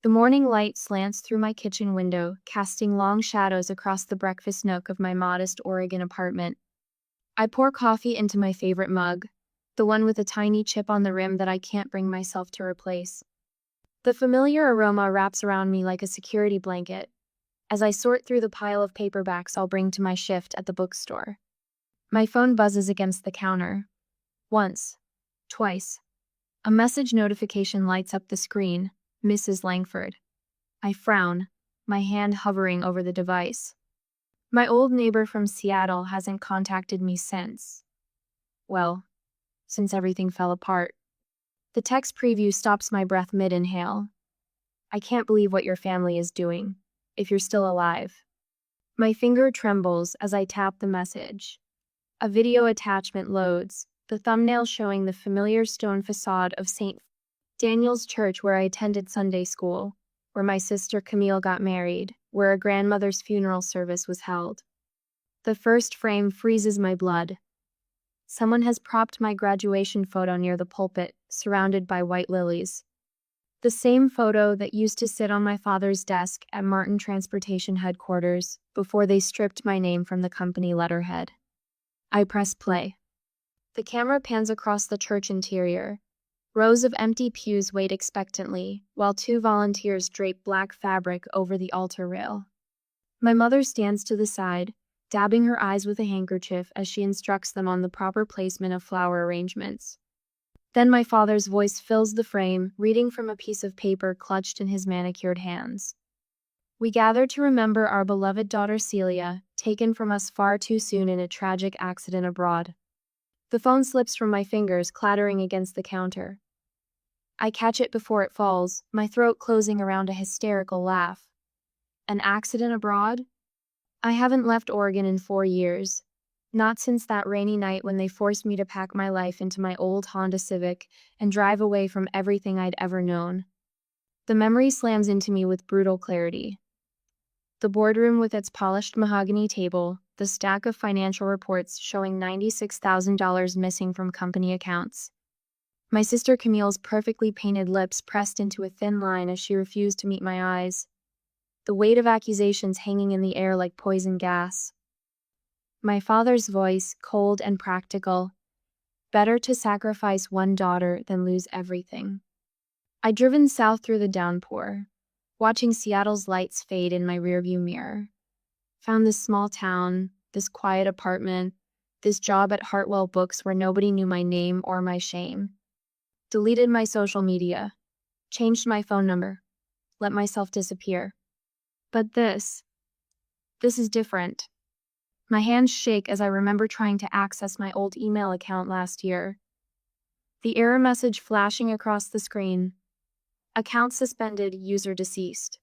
The morning light slants through my kitchen window, casting long shadows across the breakfast nook of my modest Oregon apartment. I pour coffee into my favorite mug, the one with a tiny chip on the rim that I can't bring myself to replace. The familiar aroma wraps around me like a security blanket as I sort through the pile of paperbacks I'll bring to my shift at the bookstore. My phone buzzes against the counter. Once. Twice. A message notification lights up the screen. Mrs. Langford. I frown, my hand hovering over the device. My old neighbor from Seattle hasn't contacted me since. Well, since everything fell apart. The text preview stops my breath mid-inhale. I can't believe what your family is doing, if you're still alive. My finger trembles as I tap the message. A video attachment loads, the thumbnail showing the familiar stone facade of St. Daniel's Church where I attended Sunday school, where my sister Camille got married, where a grandmother's funeral service was held. The first frame freezes my blood. Someone has propped my graduation photo near the pulpit, surrounded by white lilies. The same photo that used to sit on my father's desk at Martin Transportation Headquarters before they stripped my name from the company letterhead. I press play. The camera pans across the church interior. Rows of empty pews wait expectantly, while two volunteers drape black fabric over the altar rail. My mother stands to the side, dabbing her eyes with a handkerchief as she instructs them on the proper placement of flower arrangements. Then my father's voice fills the frame, reading from a piece of paper clutched in his manicured hands. We gather to remember our beloved daughter Celia, taken from us far too soon in a tragic accident abroad. The phone slips from my fingers, clattering against the counter. I catch it before it falls, my throat closing around a hysterical laugh. An accident abroad? I haven't left Oregon in 4 years. Not since that rainy night when they forced me to pack my life into my old Honda Civic and drive away from everything I'd ever known. The memory slams into me with brutal clarity. The boardroom with its polished mahogany table, the stack of financial reports showing $96,000 missing from company accounts. My sister Camille's perfectly painted lips pressed into a thin line as she refused to meet my eyes. The weight of accusations hanging in the air like poison gas. My father's voice, cold and practical. Better to sacrifice one daughter than lose everything. I'd driven south through the downpour, watching Seattle's lights fade in my rearview mirror. Found this small town, this quiet apartment, this job at Hartwell Books where nobody knew my name or my shame. Deleted my social media, changed my phone number, let myself disappear. But this is different. My hands shake as I remember trying to access my old email account last year. The error message flashing across the screen. Account suspended, user deceased.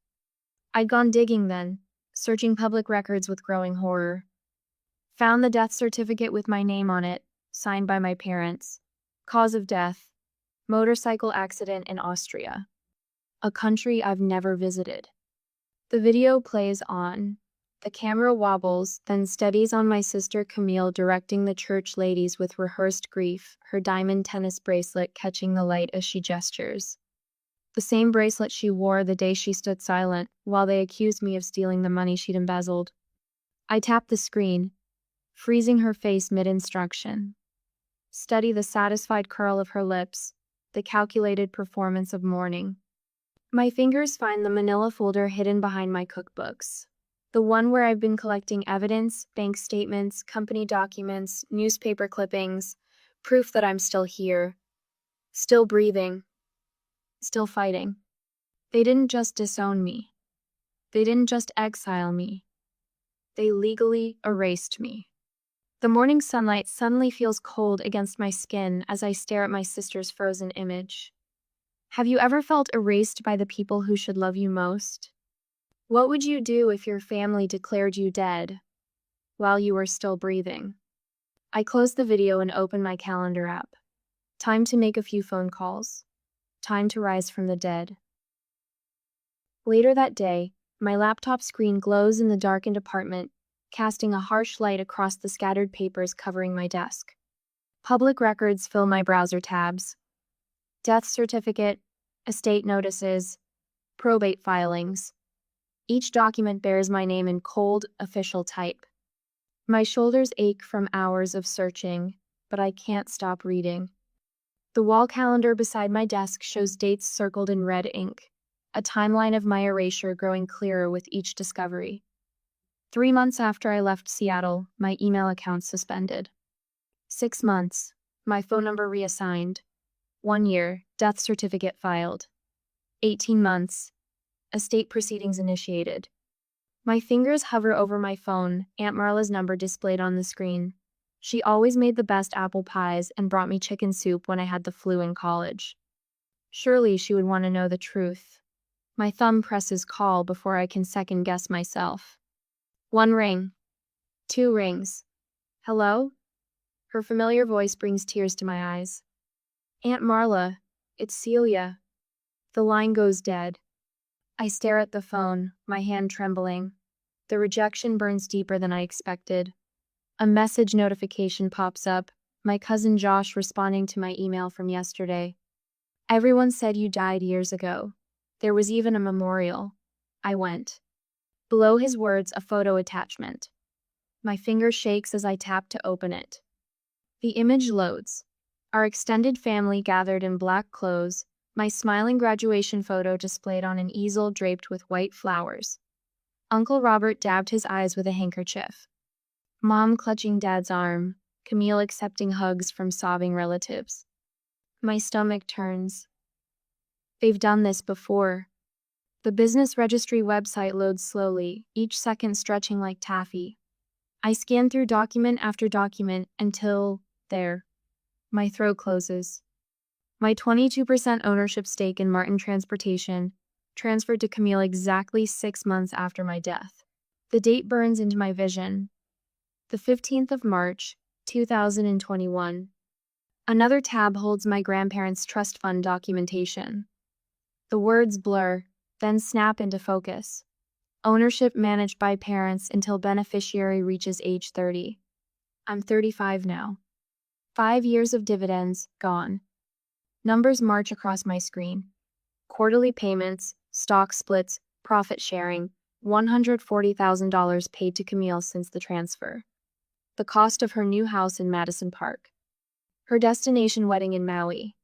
I'd gone digging then, searching public records with growing horror. Found the death certificate with my name on it, signed by my parents. Cause of death: motorcycle accident in Austria, a country I've never visited. The video plays on. The camera wobbles, then steadies on my sister Camille directing the church ladies with rehearsed grief, her diamond tennis bracelet catching the light as she gestures. The same bracelet she wore the day she stood silent, while they accused me of stealing the money she'd embezzled. I tap the screen, freezing her face mid-instruction. Study the satisfied curl of her lips, the calculated performance of mourning. My fingers find the manila folder hidden behind my cookbooks. The one where I've been collecting evidence, bank statements, company documents, newspaper clippings, proof that I'm still here, still breathing, still fighting. They didn't just disown me. They didn't just exile me. They legally erased me. The morning sunlight suddenly feels cold against my skin as I stare at my sister's frozen image. Have you ever felt erased by the people who should love you most? What would you do if your family declared you dead while you were still breathing? I close the video and open my calendar app. Time to make a few phone calls. Time to rise from the dead. Later that day, my laptop screen glows in the darkened apartment, casting a harsh light across the scattered papers covering my desk. Public records fill my browser tabs. Death certificate, estate notices, Probate filings. Each document bears my name in cold, official type. My shoulders ache from hours of searching, but I can't stop reading. The wall calendar beside my desk shows dates circled in red ink, a timeline of my erasure growing clearer with each discovery. 3 months after I left Seattle, my email account suspended. 6 months, my phone number reassigned. 1 year, death certificate filed. 18 months, estate proceedings initiated. My fingers hover over my phone, Aunt Marla's number displayed on the screen. She always made the best apple pies and brought me chicken soup when I had the flu in college. Surely she would want to know the truth. My thumb presses call before I can second guess myself. 1 ring. 2 rings. Hello? Her familiar voice brings tears to my eyes. Aunt Marla, it's Celia. The line goes dead. I stare at the phone, my hand trembling. The rejection burns deeper than I expected. A message notification pops up, my cousin Josh responding to my email from yesterday. Everyone said you died years ago. There was even a memorial. I went. Below his words, a photo attachment. My finger shakes as I tap to open it. The image loads. Our extended family gathered in black clothes, my smiling graduation photo displayed on an easel draped with white flowers. Uncle Robert dabbed his eyes with a handkerchief. Mom clutching Dad's arm, Camille accepting hugs from sobbing relatives. My stomach turns. They've done this before. The business registry website loads slowly, each second stretching like taffy. I scan through document after document until, there. My throat closes. My 22% ownership stake in Martin Transportation transferred to Camille exactly 6 months after my death. The date burns into my vision. The 15th of March, 2021. Another tab holds my grandparents' trust fund documentation. The words blur, then snap into focus. Ownership managed by parents until beneficiary reaches age 30. I'm 35 now. 5 years of dividends, gone. Numbers march across my screen. Quarterly payments, stock splits, profit sharing, $140,000 paid to Camille since the transfer. The cost of her new house in Madison Park. Her destination wedding in Maui.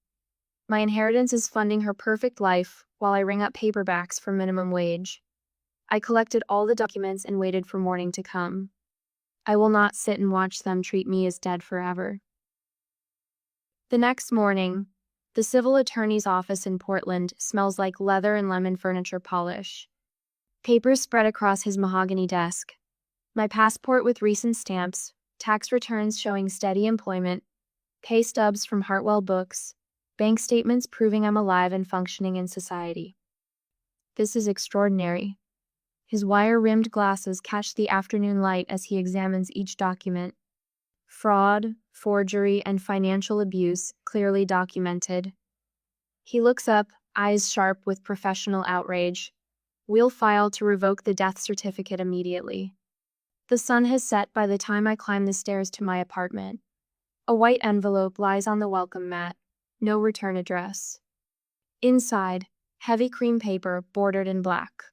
My inheritance is funding her perfect life while I ring up paperbacks for minimum wage. I collected all the documents and waited for morning to come. I will not sit and watch them treat me as dead forever. The next morning, the civil attorney's office in Portland smells like leather and lemon furniture polish. Papers spread across his mahogany desk. My passport with recent stamps, tax returns showing steady employment, pay stubs from Hartwell Books, bank statements proving I'm alive and functioning in society. This is extraordinary. His wire-rimmed glasses catch the afternoon light as he examines each document. Fraud, forgery, and financial abuse clearly documented. He looks up, eyes sharp with professional outrage. We'll file to revoke the death certificate immediately. The sun has set by the time I climb the stairs to my apartment. A white envelope lies on the welcome mat. No return address. Inside, heavy cream paper bordered in black.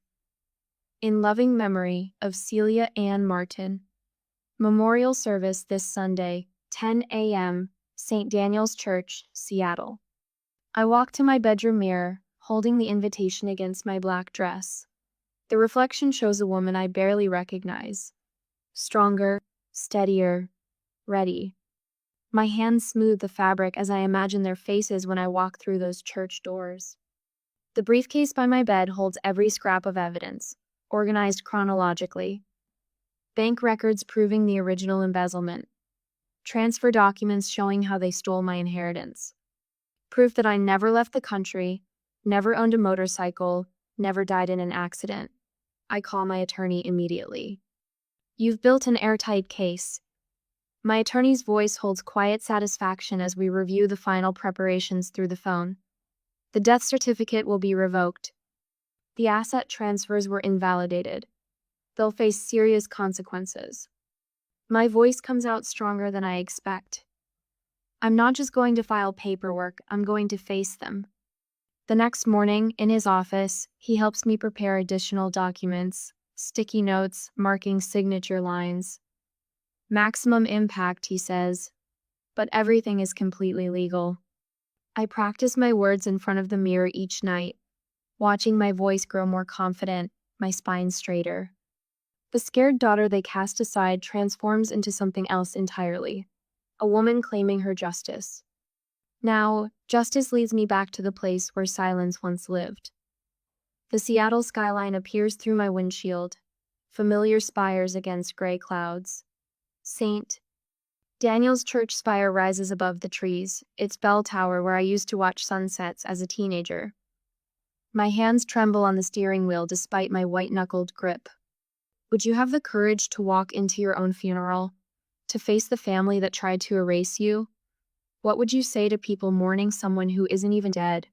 In loving memory of Celia Ann Martin. Memorial service this Sunday, 10 a.m., St. Daniel's Church, Seattle. I walk to my bedroom mirror, holding the invitation against my black dress. The reflection shows a woman I barely recognize. Stronger, steadier, ready. My hands smooth the fabric as I imagine their faces when I walk through those church doors. The briefcase by my bed holds every scrap of evidence, organized chronologically. Bank records proving the original embezzlement. Transfer documents showing how they stole my inheritance. Proof that I never left the country, never owned a motorcycle, never died in an accident. I call my attorney immediately. You've built an airtight case. My attorney's voice holds quiet satisfaction as we review the final preparations through the phone. The death certificate will be revoked. The asset transfers were invalidated. They'll face serious consequences. My voice comes out stronger than I expect. I'm not just going to file paperwork, I'm going to face them. The next morning, in his office, he helps me prepare additional documents, sticky notes, marking signature lines. Maximum impact, he says, but everything is completely legal. I practice my words in front of the mirror each night, watching my voice grow more confident, my spine straighter. The scared daughter they cast aside transforms into something else entirely, a woman claiming her justice. Now, justice leads me back to the place where silence once lived. The Seattle skyline appears through my windshield, familiar spires against gray clouds. St. Daniel's church spire rises above the trees, its bell tower where I used to watch sunsets as a teenager. My hands tremble on the steering wheel despite my white-knuckled grip. Would you have the courage to walk into your own funeral? To face the family that tried to erase you? What would you say to people mourning someone who isn't even dead?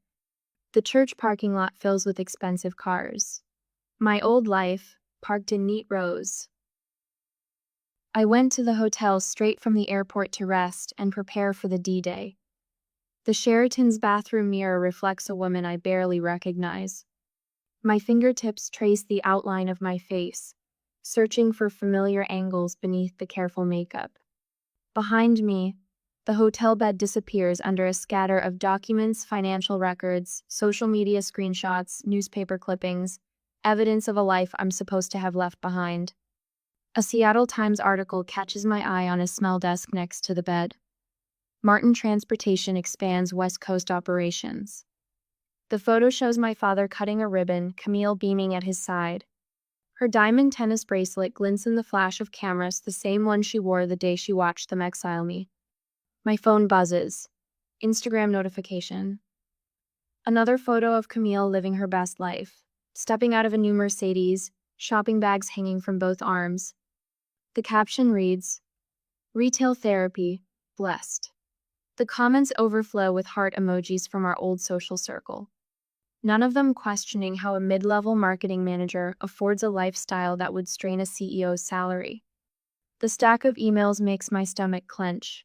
The church parking lot fills with expensive cars. My old life, parked in neat rows. I went to the hotel straight from the airport to rest and prepare for the D-Day. The Sheraton's bathroom mirror reflects a woman I barely recognize. My fingertips trace the outline of my face, searching for familiar angles beneath the careful makeup. Behind me, the hotel bed disappears under a scatter of documents, financial records, social media screenshots, newspaper clippings, evidence of a life I'm supposed to have left behind. A Seattle Times article catches my eye on a small desk next to the bed. Martin Transportation expands West Coast operations. The photo shows my father cutting a ribbon, Camille beaming at his side. Her diamond tennis bracelet glints in the flash of cameras, the same one she wore the day she watched them exile me. My phone buzzes. Instagram notification. Another photo of Camille living her best life, stepping out of a new Mercedes, shopping bags hanging from both arms. The caption reads, "Retail therapy, blessed." The comments overflow with heart emojis from our old social circle. None of them questioning how a mid-level marketing manager affords a lifestyle that would strain a CEO's salary. The stack of emails makes my stomach clench.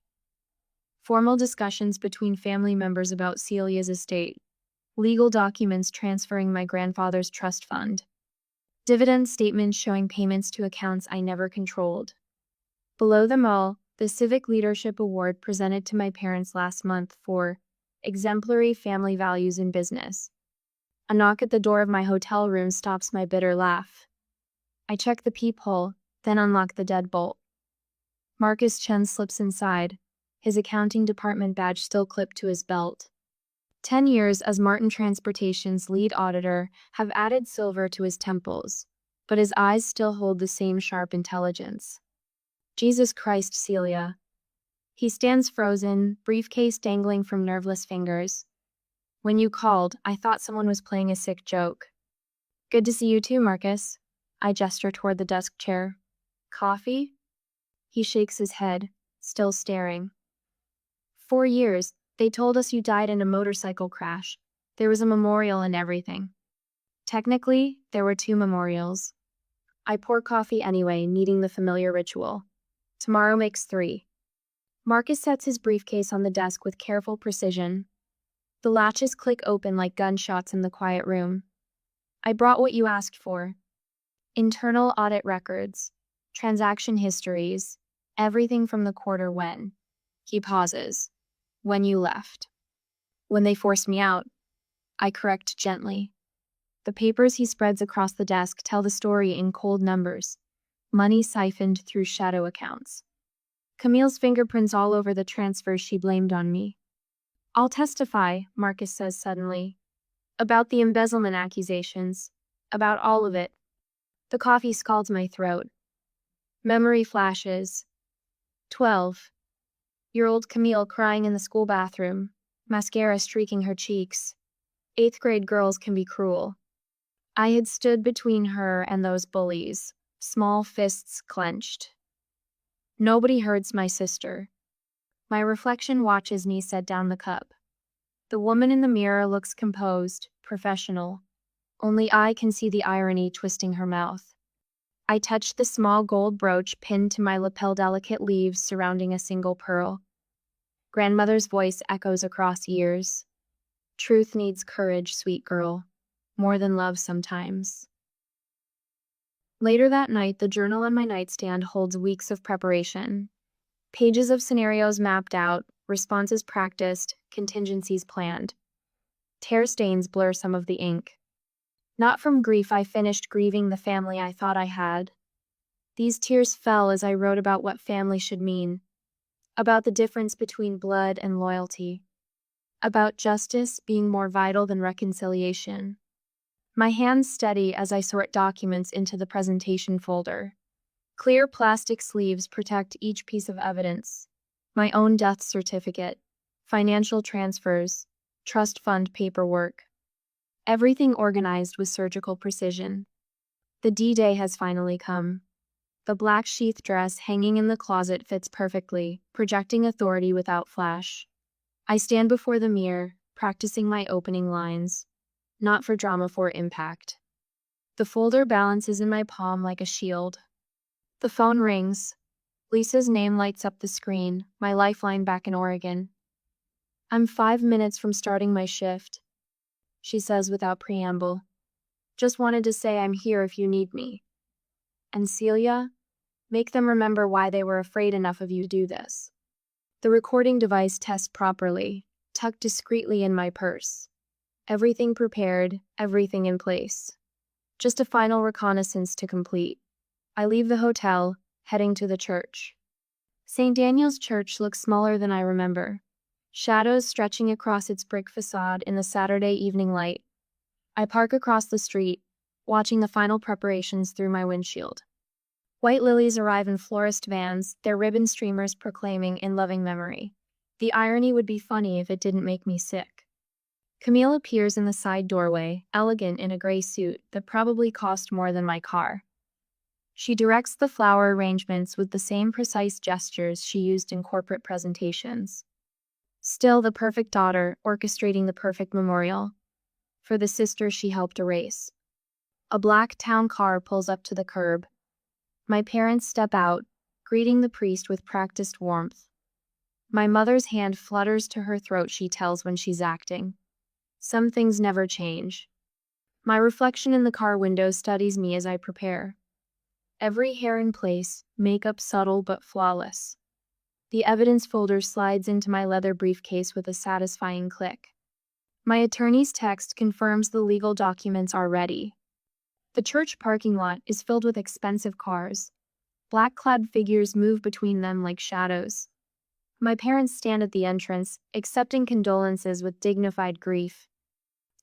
Formal discussions between family members about Celia's estate. Legal documents transferring my grandfather's trust fund. Dividend statements showing payments to accounts I never controlled. Below them all, the Civic Leadership Award presented to my parents last month for exemplary family values in business. A knock at the door of my hotel room stops my bitter laugh. I check the peephole, then unlock the deadbolt. Marcus Chen slips inside, his accounting department badge still clipped to his belt. 10 years as Martin Transportation's lead auditor have added silver to his temples, but his eyes still hold the same sharp intelligence. Jesus Christ, Celia. He stands frozen, briefcase dangling from nerveless fingers. When you called, I thought someone was playing a sick joke. Good to see you too, Marcus. I gesture toward the desk chair. Coffee? He shakes his head, still staring. 4 years, they told us you died in a motorcycle crash. There was a memorial and everything. Technically, there were 2 memorials. I pour coffee anyway, needing the familiar ritual. Tomorrow makes 3. Marcus sets his briefcase on the desk with careful precision. The latches click open like gunshots in the quiet room. I brought what you asked for. Internal audit records, transaction histories, everything from the quarter when. He pauses. When you left. When they forced me out. I correct gently. The papers he spreads across the desk tell the story in cold numbers. Money siphoned through shadow accounts. Camille's fingerprints all over the transfers she blamed on me. I'll testify, Marcus says suddenly. About the embezzlement accusations. About all of it. The coffee scalds my throat. Memory flashes. 12-year-old Camille crying in the school bathroom, mascara streaking her cheeks. 8th grade girls can be cruel. I had stood between her and those bullies, small fists clenched. Nobody hurts my sister. My reflection watches me set down the cup. The woman in the mirror looks composed, professional. Only I can see the irony twisting her mouth. I touch the small gold brooch pinned to my lapel, delicate leaves surrounding a single pearl. Grandmother's voice echoes across years. Truth needs courage, sweet girl. More than love sometimes. Later that night, the journal on my nightstand holds weeks of preparation. Pages of scenarios mapped out, responses practiced, contingencies planned. Tear stains blur some of the ink. Not from grief, I finished grieving the family I thought I had. These tears fell as I wrote about what family should mean, about the difference between blood and loyalty, about justice being more vital than reconciliation. My hands steady as I sort documents into the presentation folder. Clear plastic sleeves protect each piece of evidence. My own death certificate, financial transfers, trust fund paperwork. Everything organized with surgical precision. The D-Day has finally come. The black sheath dress hanging in the closet fits perfectly, projecting authority without flash. I stand before the mirror, practicing my opening lines. Not for drama, for impact. The folder balances in my palm like a shield. The phone rings. Lisa's name lights up the screen, my lifeline back in Oregon. I'm 5 minutes from starting my shift, she says without preamble. Just wanted to say I'm here if you need me. And Celia, make them remember why they were afraid enough of you to do this. The recording device tests properly, tucked discreetly in my purse. Everything prepared, everything in place. Just a final reconnaissance to complete. I leave the hotel, heading to the church. St. Daniel's Church looks smaller than I remember. Shadows stretching across its brick facade in the Saturday evening light. I park across the street, watching the final preparations through my windshield. White lilies arrive in florist vans, their ribbon streamers proclaiming in loving memory. The irony would be funny if it didn't make me sick. Camille appears in the side doorway, elegant in a gray suit that probably cost more than my car. She directs the flower arrangements with the same precise gestures she used in corporate presentations. Still the perfect daughter, orchestrating the perfect memorial for the sister she helped erase. A black town car pulls up to the curb. My parents step out, greeting the priest with practiced warmth. My mother's hand flutters to her throat, she tells when she's acting. Some things never change. My reflection in the car window studies me as I prepare. Every hair in place, makeup subtle but flawless. The evidence folder slides into my leather briefcase with a satisfying click. My attorney's text confirms the legal documents are ready. The church parking lot is filled with expensive cars. Black-clad figures move between them like shadows. My parents stand at the entrance, accepting condolences with dignified grief.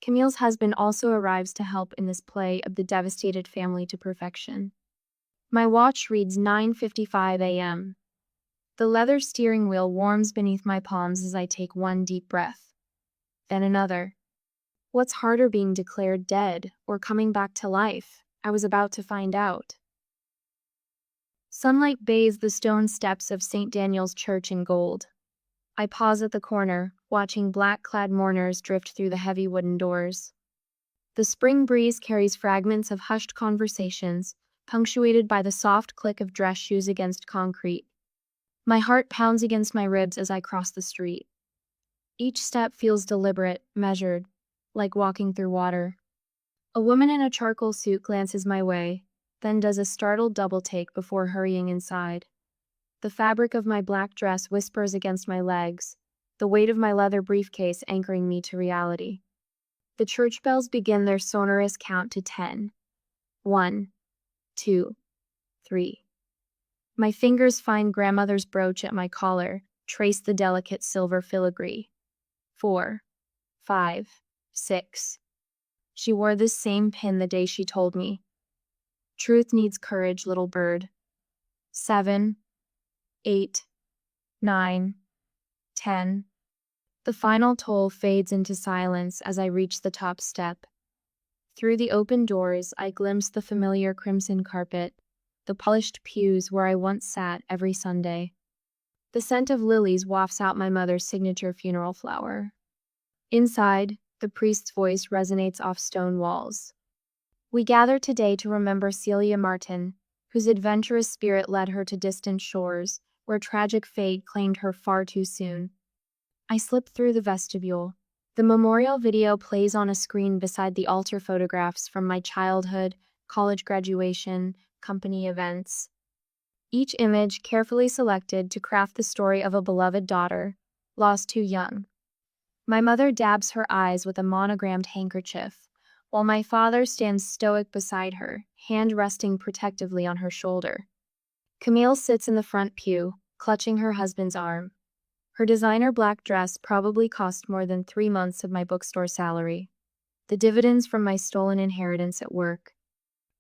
Camille's husband also arrives to help in this play of the devastated family to perfection. My watch reads 9:55 a.m. The leather steering wheel warms beneath my palms as I take one deep breath. Then another. What's harder, being declared dead or coming back to life? I was about to find out. Sunlight bathes the stone steps of St. Daniel's Church in gold. I pause at the corner, watching black-clad mourners drift through the heavy wooden doors. The spring breeze carries fragments of hushed conversations, punctuated by the soft click of dress shoes against concrete. My heart pounds against my ribs as I cross the street. Each step feels deliberate, measured, like walking through water. A woman in a charcoal suit glances my way, then does a startled double-take before hurrying inside. The fabric of my black dress whispers against my legs, the weight of my leather briefcase anchoring me to reality. The church bells begin their sonorous count to 10. 1, 2, 3. My fingers find grandmother's brooch at my collar, trace the delicate silver filigree. 4, 5, 6. She wore this same pin the day she told me. Truth needs courage, little bird. 7, 8, 9, 10. The final toll fades into silence as I reach the top step. Through the open doors, I glimpse the familiar crimson carpet, the polished pews where I once sat every Sunday. The scent of lilies wafts out my mother's signature funeral flower. Inside, the priest's voice resonates off stone walls. We gather today to remember Celia Martin, whose adventurous spirit led her to distant shores, where tragic fate claimed her far too soon. I slip through the vestibule, The memorial video plays on a screen beside the altar photographs from my childhood, college graduation, company events. Each image carefully selected to craft the story of a beloved daughter, lost too young. My mother dabs her eyes with a monogrammed handkerchief, while my father stands stoic beside her, hand resting protectively on her shoulder. Camille sits in the front pew, clutching her husband's arm. Her designer black dress probably cost more than 3 months of my bookstore salary. The dividends from my stolen inheritance at work.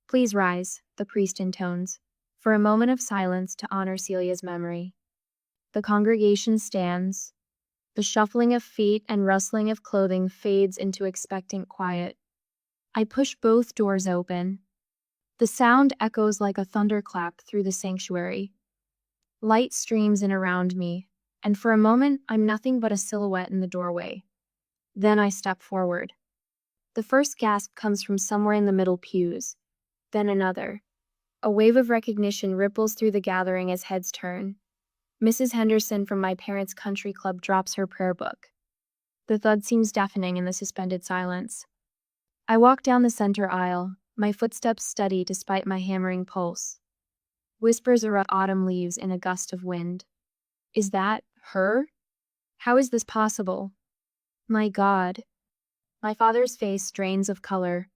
Please rise, the priest intones, for a moment of silence to honor Celia's memory. The congregation stands. The shuffling of feet and rustling of clothing fades into expectant quiet. I push both doors open. The sound echoes like a thunderclap through the sanctuary. Light streams in around me, and for a moment I'm nothing but a silhouette in the doorway. Then I step forward. The first gasp comes from somewhere in the middle pews, then another. A wave of recognition ripples through the gathering as heads turn. Mrs. Henderson from my parents' country club drops her prayer book. The thud seems deafening in the suspended silence. I walk down the center aisle, my footsteps steady despite my hammering pulse. Whispers erupt autumn leaves in a gust of wind. Is that her? How is this possible? My God. My father's face drains of color.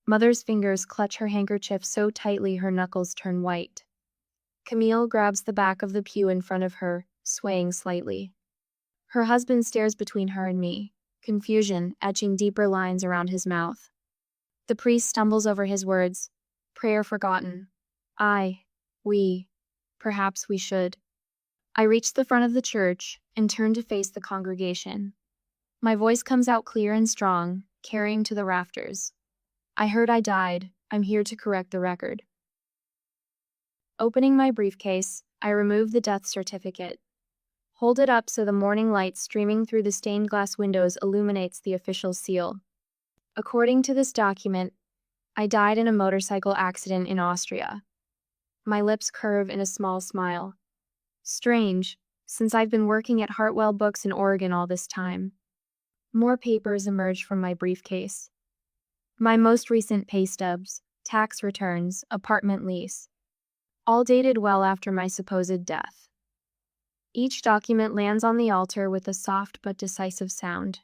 Mother's fingers clutch her handkerchief so tightly her knuckles turn white. Camille grabs the back of the pew in front of her, swaying slightly. Her husband stares between her and me, confusion etching deeper lines around his mouth. The priest stumbles over his words. Prayer forgotten. We. Perhaps we should. I reach the front of the church and turn to face the congregation. My voice comes out clear and strong, carrying to the rafters. I heard I died. I'm here to correct the record. Opening my briefcase, I remove the death certificate. Hold it up so the morning light streaming through the stained glass windows illuminates the official seal. According to this document, I died in a motorcycle accident in Austria. My lips curve in a small smile. Strange, since I've been working at Hartwell Books in Oregon all this time. More papers emerge from my briefcase. My most recent pay stubs, tax returns, apartment lease. All dated well after my supposed death. Each document lands on the altar with a soft but decisive sound.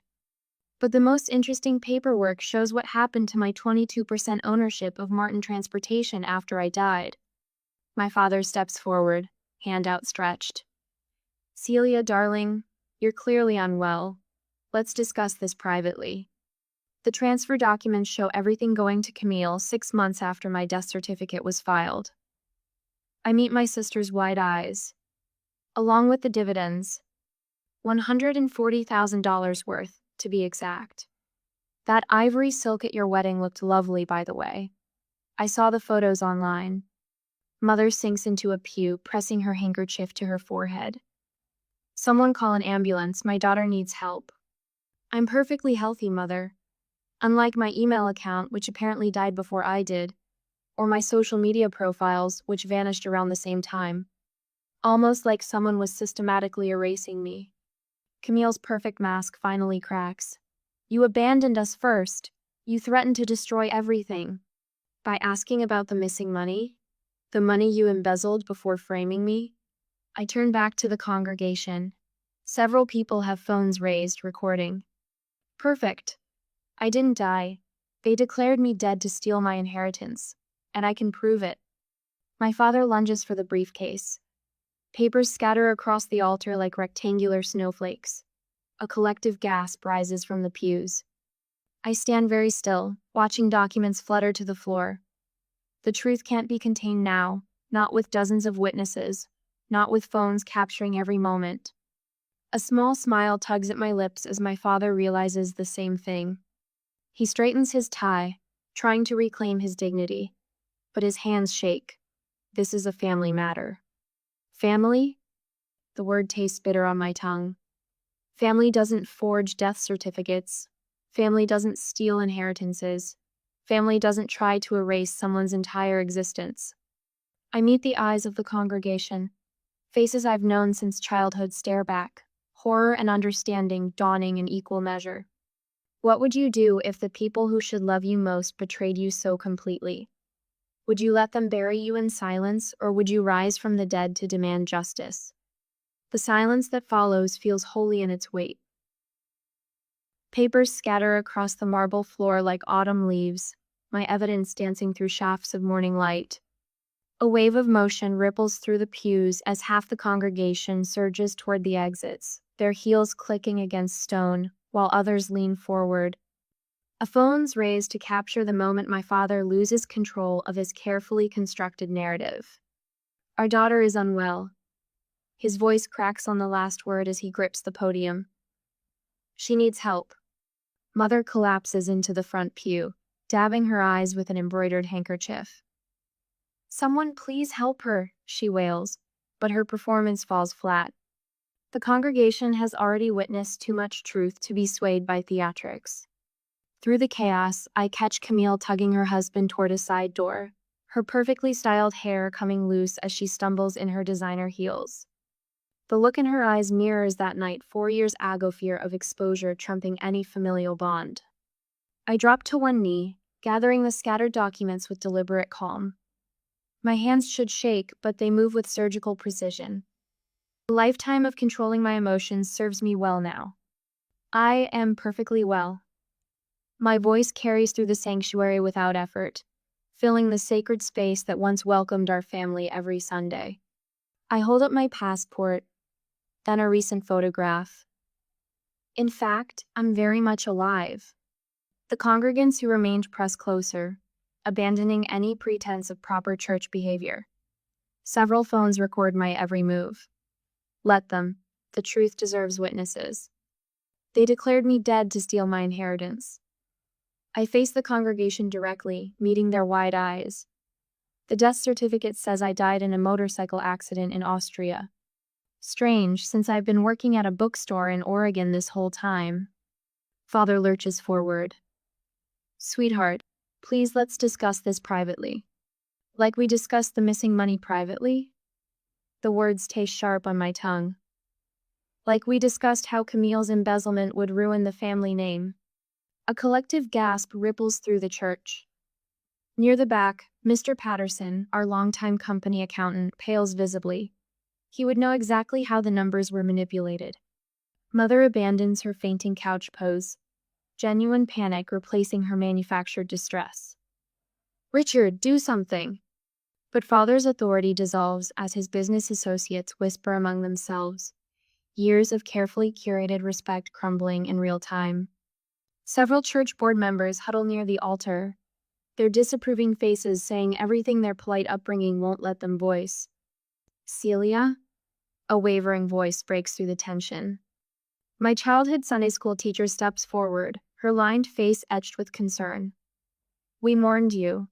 But the most interesting paperwork shows what happened to my 22% ownership of Martin Transportation after I died. My father steps forward, hand outstretched. Celia, darling, you're clearly unwell. Let's discuss this privately. The transfer documents show everything going to Camille 6 months after my death certificate was filed. I meet my sister's wide eyes. Along with the dividends, $140,000 worth, to be exact. That ivory silk at your wedding looked lovely, by the way. I saw the photos online. Mother sinks into a pew, pressing her handkerchief to her forehead. Someone call an ambulance, my daughter needs help. I'm perfectly healthy, Mother. Unlike my email account, which apparently died before I did, or my social media profiles, which vanished around the same time. Almost like someone was systematically erasing me. Camille's perfect mask finally cracks. You abandoned us first. You threatened to destroy everything. By asking about the missing money? The money you embezzled before framing me? I turn back to the congregation. Several people have phones raised, recording. Perfect. I didn't die. They declared me dead to steal my inheritance, and I can prove it. My father lunges for the briefcase. Papers scatter across the altar like rectangular snowflakes. A collective gasp rises from the pews. I stand very still, watching documents flutter to the floor. The truth can't be contained now, not with dozens of witnesses, not with phones capturing every moment. A small smile tugs at my lips as my father realizes the same thing. He straightens his tie, trying to reclaim his dignity, but his hands shake. This is a family matter. Family? The word tastes bitter on my tongue. Family doesn't forge death certificates. Family doesn't steal inheritances. Family doesn't try to erase someone's entire existence. I meet the eyes of the congregation. Faces I've known since childhood stare back, horror and understanding dawning in equal measure. What would you do if the people who should love you most betrayed you so completely? Would you let them bury you in silence, or would you rise from the dead to demand justice? The silence that follows feels holy in its weight. Papers scatter across the marble floor like autumn leaves, my evidence dancing through shafts of morning light. A wave of motion ripples through the pews as half the congregation surges toward the exits, their heels clicking against stone, while others lean forward. A phone's raised to capture the moment my father loses control of his carefully constructed narrative. Our daughter is unwell. His voice cracks on the last word as he grips the podium. She needs help. Mother collapses into the front pew, dabbing her eyes with an embroidered handkerchief. Someone please help her, she wails, but her performance falls flat. The congregation has already witnessed too much truth to be swayed by theatrics. Through the chaos, I catch Camille tugging her husband toward a side door, her perfectly styled hair coming loose as she stumbles in her designer heels. The look in her eyes mirrors that night 4 years ago, fear of exposure trumping any familial bond. I drop to one knee, gathering the scattered documents with deliberate calm. My hands should shake, but they move with surgical precision. A lifetime of controlling my emotions serves me well now. I am perfectly well. My voice carries through the sanctuary without effort, filling the sacred space that once welcomed our family every Sunday. I hold up my passport, then a recent photograph. In fact, I'm very much alive. The congregants who remained press closer, abandoning any pretense of proper church behavior. Several phones record my every move. Let them. The truth deserves witnesses. They declared me dead to steal my inheritance. I face the congregation directly, meeting their wide eyes. The death certificate says I died in a motorcycle accident in Austria. Strange, since I've been working at a bookstore in Oregon this whole time. Father lurches forward. Sweetheart, please let's discuss this privately. Like we discussed the missing money privately? The words taste sharp on my tongue. Like we discussed how Camille's embezzlement would ruin the family name. A collective gasp ripples through the church. Near the back, Mr. Patterson, our longtime company accountant, pales visibly. He would know exactly how the numbers were manipulated. Mother abandons her fainting couch pose, genuine panic replacing her manufactured distress. Richard, do something! But Father's authority dissolves as his business associates whisper among themselves, years of carefully curated respect crumbling in real time. Several church board members huddle near the altar, their disapproving faces saying everything their polite upbringing won't let them voice. Celia? A wavering voice breaks through the tension. My childhood Sunday school teacher steps forward, her lined face etched with concern. We mourned you.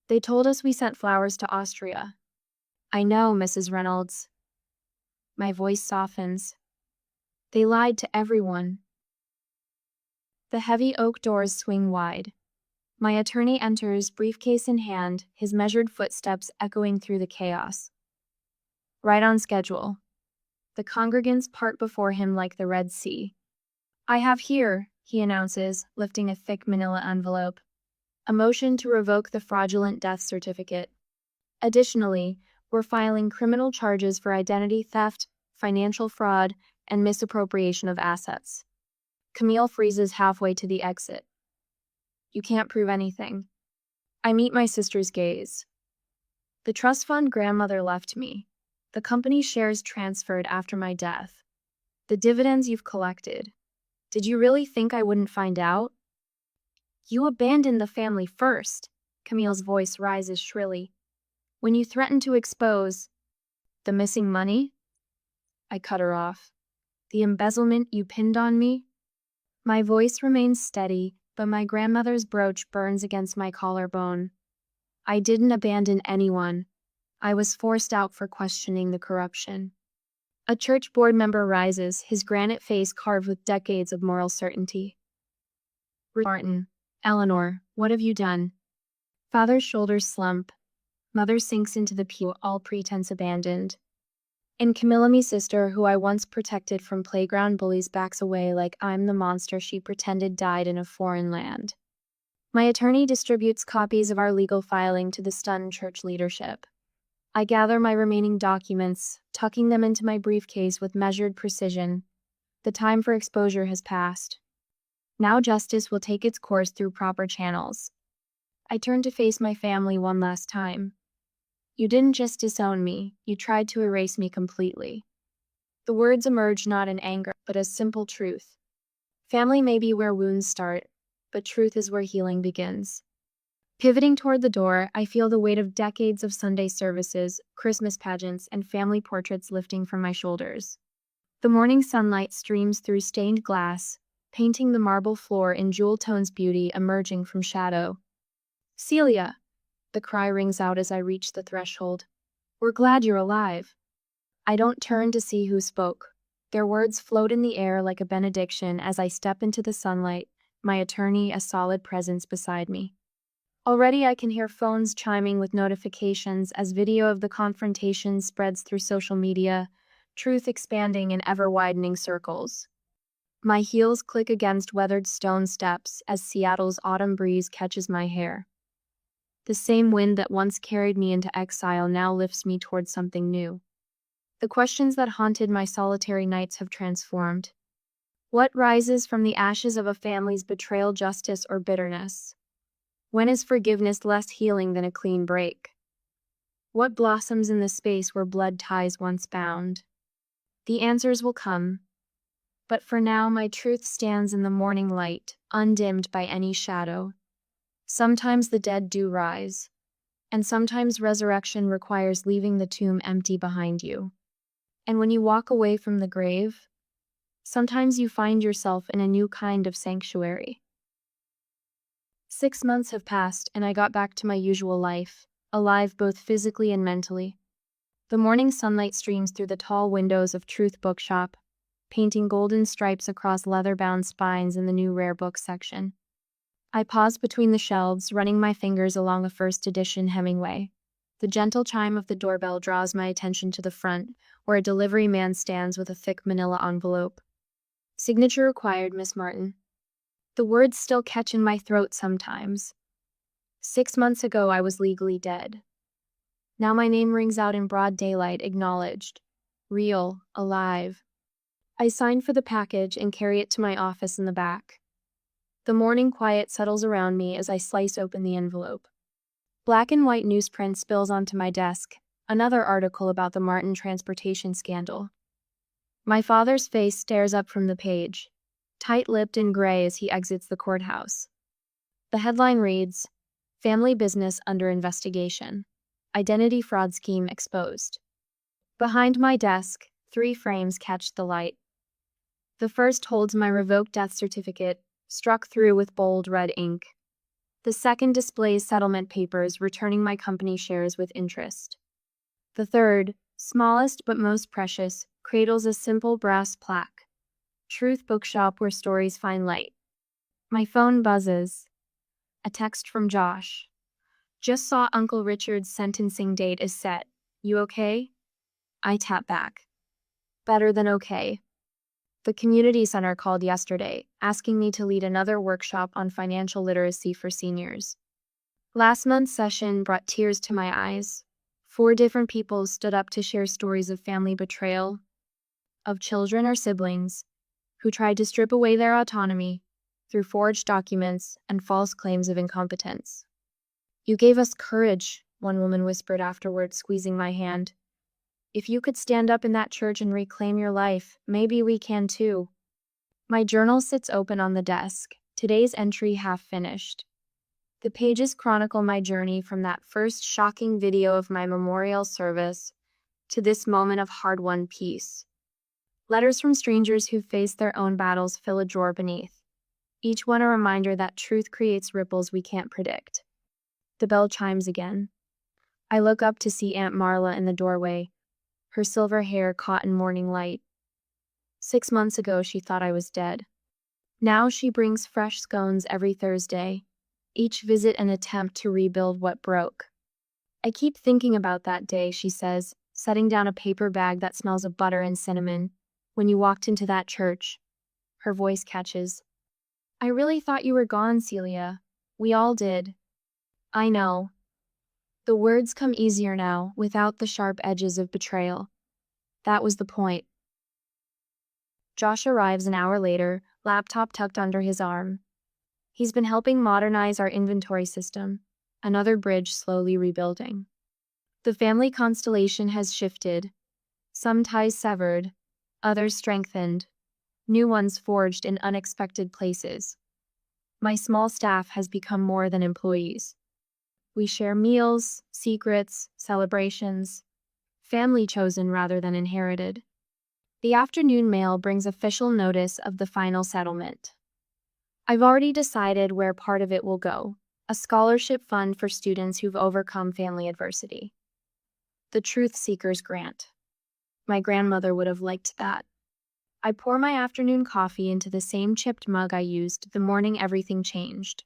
They told us we sent flowers to Austria. I know, Mrs. Reynolds. My voice softens. They lied to everyone. The heavy oak doors swing wide. My attorney enters, briefcase in hand, his measured footsteps echoing through the chaos. Right on schedule. The congregants part before him like the Red Sea. I have here, he announces, lifting a thick manila envelope, a motion to revoke the fraudulent death certificate. Additionally, we're filing criminal charges for identity theft, financial fraud, and misappropriation of assets. Camille freezes halfway to the exit. You can't prove anything. I meet my sister's gaze. The trust fund grandmother left me. The company shares transferred after my death. The dividends you've collected. Did you really think I wouldn't find out? You abandoned the family first. Camille's voice rises shrilly. When you threatened to expose the missing money? I cut her off. The embezzlement you pinned on me? My voice remains steady, but my grandmother's brooch burns against my collarbone. I didn't abandon anyone. I was forced out for questioning the corruption. A church board member rises, his granite face carved with decades of moral certainty. Martin, Eleanor, what have you done? Father's shoulders slump. Mother sinks into the pew, all pretense abandoned. And Camilla, me sister, who I once protected from playground bullies, backs away like I'm the monster she pretended died in a foreign land. My attorney distributes copies of our legal filing to the stunned church leadership. I gather my remaining documents, tucking them into my briefcase with measured precision. The time for exposure has passed. Now justice will take its course through proper channels. I turn to face my family one last time. You didn't just disown me, you tried to erase me completely. The words emerge not in anger, but as simple truth. Family may be where wounds start, but truth is where healing begins. Pivoting toward the door, I feel the weight of decades of Sunday services, Christmas pageants, and family portraits lifting from my shoulders. The morning sunlight streams through stained glass, painting the marble floor in jewel tones, beauty emerging from shadow. Celia! The cry rings out as I reach the threshold. We're glad you're alive. I don't turn to see who spoke. Their words float in the air like a benediction as I step into the sunlight, my attorney a solid presence beside me. Already I can hear phones chiming with notifications as video of the confrontation spreads through social media, truth expanding in ever-widening circles. My heels click against weathered stone steps as Seattle's autumn breeze catches my hair. The same wind that once carried me into exile now lifts me towards something new. The questions that haunted my solitary nights have transformed. What rises from the ashes of a family's betrayal, justice, or bitterness? When is forgiveness less healing than a clean break? What blossoms in the space where blood ties once bound? The answers will come. But for now, my truth stands in the morning light, undimmed by any shadow. Sometimes the dead do rise, and sometimes resurrection requires leaving the tomb empty behind you. And when you walk away from the grave, sometimes you find yourself in a new kind of sanctuary. 6 months have passed, and I got back to my usual life, alive both physically and mentally. The morning sunlight streams through the tall windows of Truth Bookshop, painting golden stripes across leather-bound spines in the new rare book section. I pause between the shelves, running my fingers along a first edition Hemingway. The gentle chime of the doorbell draws my attention to the front, where a delivery man stands with a thick manila envelope. Signature required, Miss Martin. The words still catch in my throat sometimes. 6 months ago, I was legally dead. Now my name rings out in broad daylight, acknowledged. Real, alive. I sign for the package and carry it to my office in the back. The morning quiet settles around me as I slice open the envelope. Black and white newsprint spills onto my desk, another article about the Martin transportation scandal. My father's face stares up from the page, tight-lipped and gray as he exits the courthouse. The headline reads, Family Business Under Investigation. Identity Fraud Scheme Exposed. Behind my desk, 3 frames catch the light. The first holds my revoked death certificate, struck through with bold red ink. The second displays settlement papers returning my company shares with interest. The third, smallest but most precious, cradles a simple brass plaque. Truth Bookshop, where stories find light. My phone buzzes. A text from Josh. Just saw Uncle Richard's sentencing date is set. You okay? I tap back. Better than okay. The community center called yesterday, asking me to lead another workshop on financial literacy for seniors. Last month's session brought tears to my eyes. 4 different people stood up to share stories of family betrayal, of children or siblings who tried to strip away their autonomy through forged documents and false claims of incompetence. You gave us courage, one woman whispered afterward, squeezing my hand. If you could stand up in that church and reclaim your life, maybe we can too. My journal sits open on the desk, today's entry half finished. The pages chronicle my journey from that first shocking video of my memorial service to this moment of hard-won peace. Letters from strangers who faced their own battles fill a drawer beneath, each one a reminder that truth creates ripples we can't predict. The bell chimes again. I look up to see Aunt Marla in the doorway, her silver hair caught in morning light. 6 months ago, she thought I was dead. Now she brings fresh scones every Thursday, each visit an attempt to rebuild what broke. I keep thinking about that day, she says, setting down a paper bag that smells of butter and cinnamon. When you walked into that church, her voice catches. I really thought you were gone, Celia. We all did. I know. The words come easier now, without the sharp edges of betrayal. That was the point. Josh arrives an hour later, laptop tucked under his arm. He's been helping modernize our inventory system, another bridge slowly rebuilding. The family constellation has shifted, some ties severed, others strengthened, new ones forged in unexpected places. My small staff has become more than employees. We share meals, secrets, celebrations, family chosen rather than inherited. The afternoon mail brings official notice of the final settlement. I've already decided where part of it will go, a scholarship fund for students who've overcome family adversity. The Truth Seekers Grant. My grandmother would have liked that. I pour my afternoon coffee into the same chipped mug I used the morning everything changed.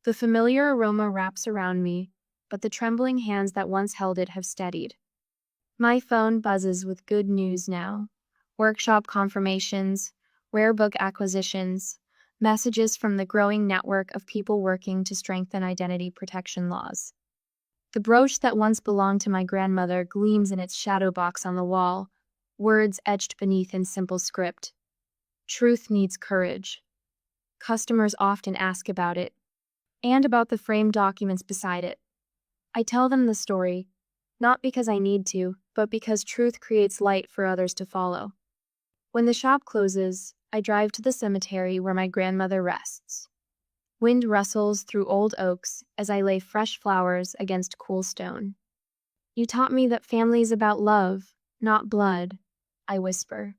The familiar aroma wraps around me, but the trembling hands that once held it have steadied. My phone buzzes with good news now. Workshop confirmations, rare book acquisitions, messages from the growing network of people working to strengthen identity protection laws. The brooch that once belonged to my grandmother gleams in its shadow box on the wall, words etched beneath in simple script. Truth needs courage. Customers often ask about it, and about the framed documents beside it. I tell them the story, not because I need to, but because truth creates light for others to follow. When the shop closes, I drive to the cemetery where my grandmother rests. Wind rustles through old oaks as I lay fresh flowers against cool stone. You taught me that family's about love, not blood, I whisper.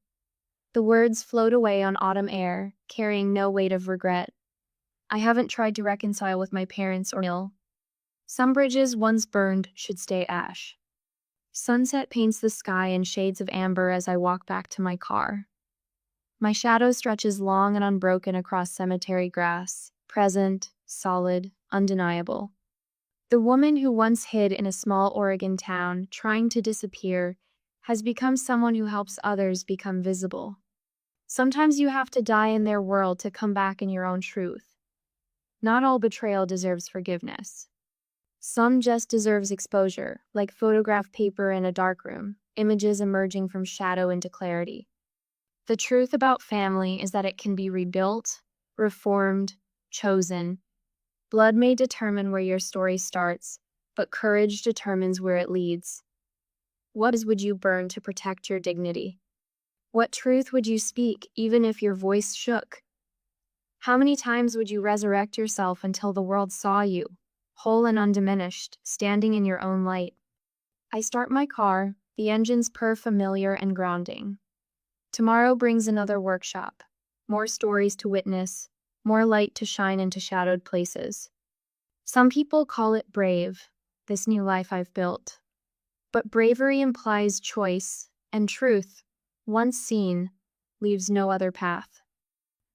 The words float away on autumn air, carrying no weight of regret. I haven't tried to reconcile with my parents or ill. Some bridges once burned should stay ash. Sunset paints the sky in shades of amber as I walk back to my car. My shadow stretches long and unbroken across cemetery grass, present, solid, undeniable. The woman who once hid in a small Oregon town, trying to disappear, has become someone who helps others become visible. Sometimes you have to die in their world to come back in your own truth. Not all betrayal deserves forgiveness. Some just deserves exposure, like photograph paper in a darkroom, images emerging from shadow into clarity. The truth about family is that it can be rebuilt, reformed, chosen. Blood may determine where your story starts, but courage determines where it leads. What would you burn to protect your dignity? What truth would you speak, even if your voice shook? How many times would you resurrect yourself until the world saw you, whole and undiminished, standing in your own light? I start my car, the engines purr familiar and grounding. Tomorrow brings another workshop, more stories to witness, more light to shine into shadowed places. Some people call it brave, this new life I've built. But bravery implies choice, and truth, once seen, leaves no other path.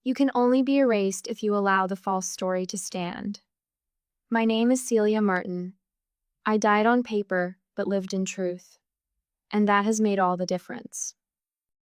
You can only be erased if you allow the false story to stand. My name is Celia Martin. I died on paper, but lived in truth. And that has made all the difference.